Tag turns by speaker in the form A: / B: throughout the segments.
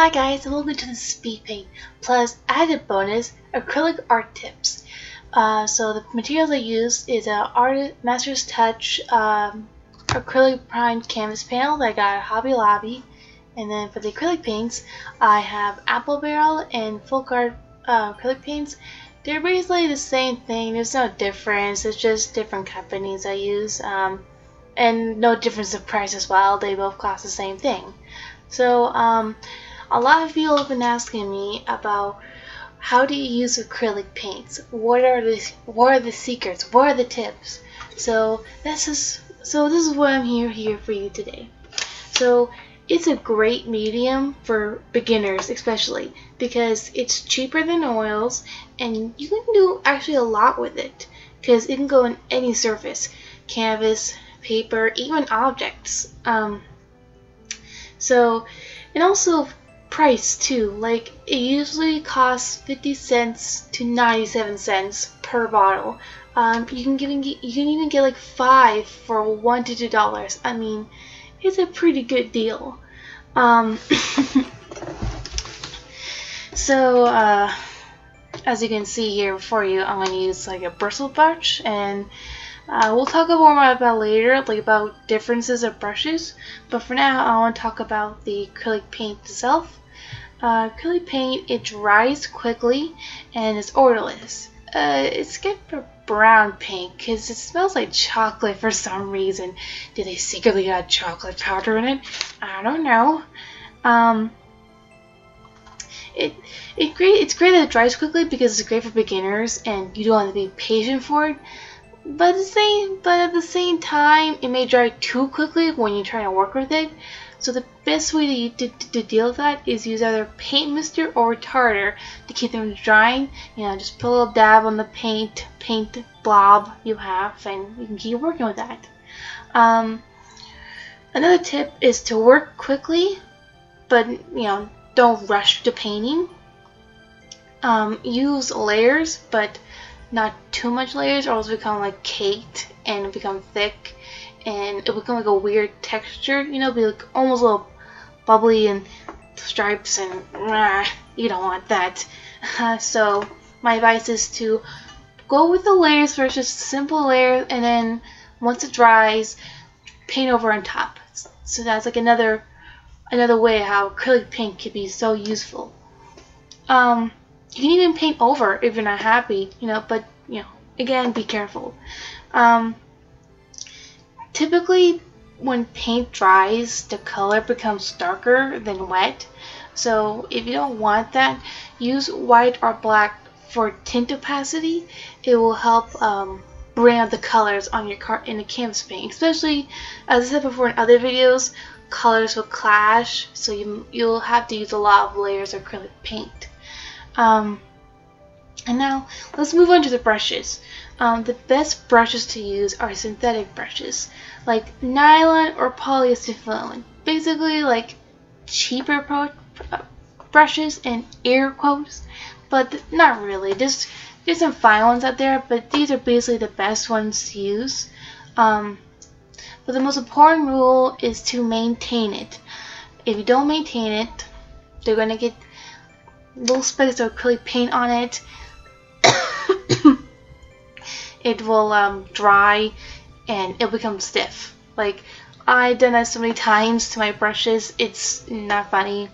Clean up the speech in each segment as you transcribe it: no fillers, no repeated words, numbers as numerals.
A: Hi guys, and welcome to the Speed Paint plus added bonus acrylic art tips. So the materials I use is a Master's Touch acrylic primed canvas panel that I got at Hobby Lobby, and then for the acrylic paints I have Apple Barrel and Folk Art acrylic paints. They're basically the same thing. There's no difference. It's just different companies I use, and no difference of price as well. They both cost the same thing. So a lot of people have been asking me about how do you use acrylic paints? What are the secrets? What are the tips? So this is what I'm here for you today. So it's a great medium for beginners, especially because it's cheaper than oils, and you can do actually a lot with it because it can go on any surface, canvas, paper, even objects. And also price too. Like it usually costs 50 cents to 97 cents per bottle. You can even get like 5 for $1 to $2. I mean, it's a pretty good deal. As you can see here before you, I'm gonna use like a bristle brush, and we'll talk more about that later, like about differences of brushes. But for now, I want to talk about the acrylic paint itself. Acrylic paint, it dries quickly and it's odorless. It's good for brown paint because it smells like chocolate for some reason. Do they secretly add chocolate powder in it? I don't know. It's great that it dries quickly because it's great for beginners and you don't have to be patient for it. But at the same time, it may dry too quickly when you're trying to work with it. So the best way to deal with that is use either paint mister or retarder to keep them drying. You know, just put a little dab on the paint blob you have, and you can keep working with that. Another tip is to work quickly, but don't rush to painting. Use layers, but not too much layers, or else it become like caked and become thick, and it become like a weird texture. Be like almost a little bubbly and stripes, and you don't want that. So my advice is to go with the layers first, just simple layers, and then once it dries, paint over on top. So that's like another way how acrylic paint can be so useful. You can even paint over if you're not happy, but again, be careful. Typically when paint dries, the color becomes darker than wet. So if you don't want that, use white or black for tint opacity. It will help bring out the colors on your in the canvas paint. Especially, as I said before in other videos, colors will clash, so you'll have to use a lot of layers of acrylic paint. And now let's move on to the brushes. The best brushes to use are synthetic brushes, like nylon or polyester. Basically, like cheaper brushes in air quotes, but not really. There's some fine ones out there, but these are basically the best ones to use. But the most important rule is to maintain it. If you don't maintain it, they're gonna get little specks of acrylic paint on it. It will dry and it'll become stiff. Like, I've done that so many times to my brushes, it's not funny.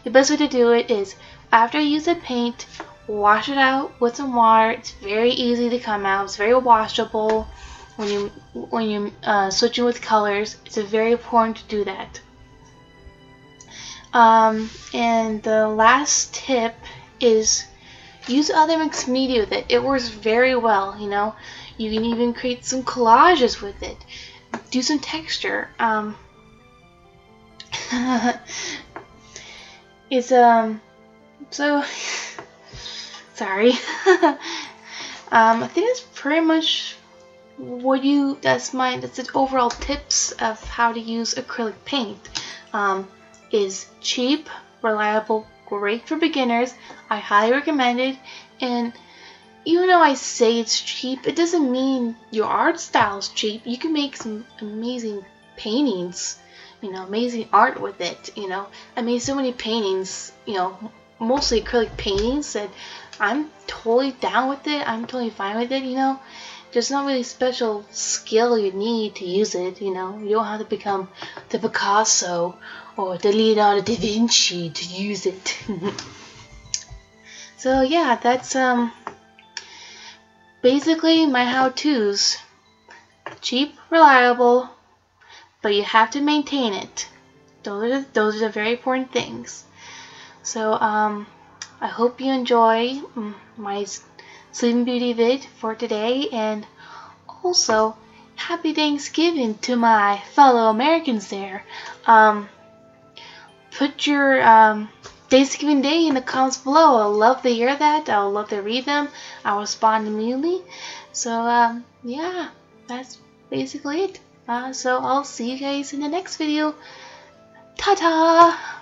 A: The best way to do it is after you use the paint, wash it out with some water. It's very easy to come out. It's very washable when you switching with colors. It's very important to do that. And the last tip is use other mixed media with it. It works very well. You can even create some collages with it. Do some texture. It's so sorry. I think that's pretty much that's the overall tips of how to use acrylic paint. Is cheap, reliable, great for beginners. I highly recommend it. And even though I say it's cheap, it doesn't mean your art style is cheap. You can make some amazing paintings amazing art with it. I made so many paintings, mostly acrylic paintings, that I'm totally down with it. I'm totally fine with it. There's not really special skill you need to use it. You don't have to become the Picasso or the Leonardo da Vinci to use it. So yeah, that's basically my how-tos. Cheap, reliable, but you have to maintain it. Those are the very important things. So I hope you enjoy my Sleeping Beauty vid for today, and also happy Thanksgiving to my fellow Americans there. Put your Thanksgiving Day in the comments below. I'll love to hear that. I'll love to read them. I'll respond immediately. So yeah, that's basically it. So I'll see you guys in the next video. Ta-ta!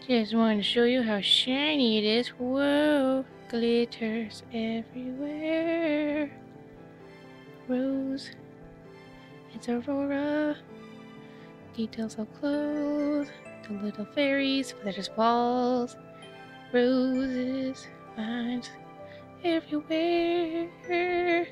B: Just wanted to show you how shiny it is. Whoa, glitters everywhere. Rose, it's Aurora. Details of clothes, the little fairies, glitters balls, roses, vines everywhere.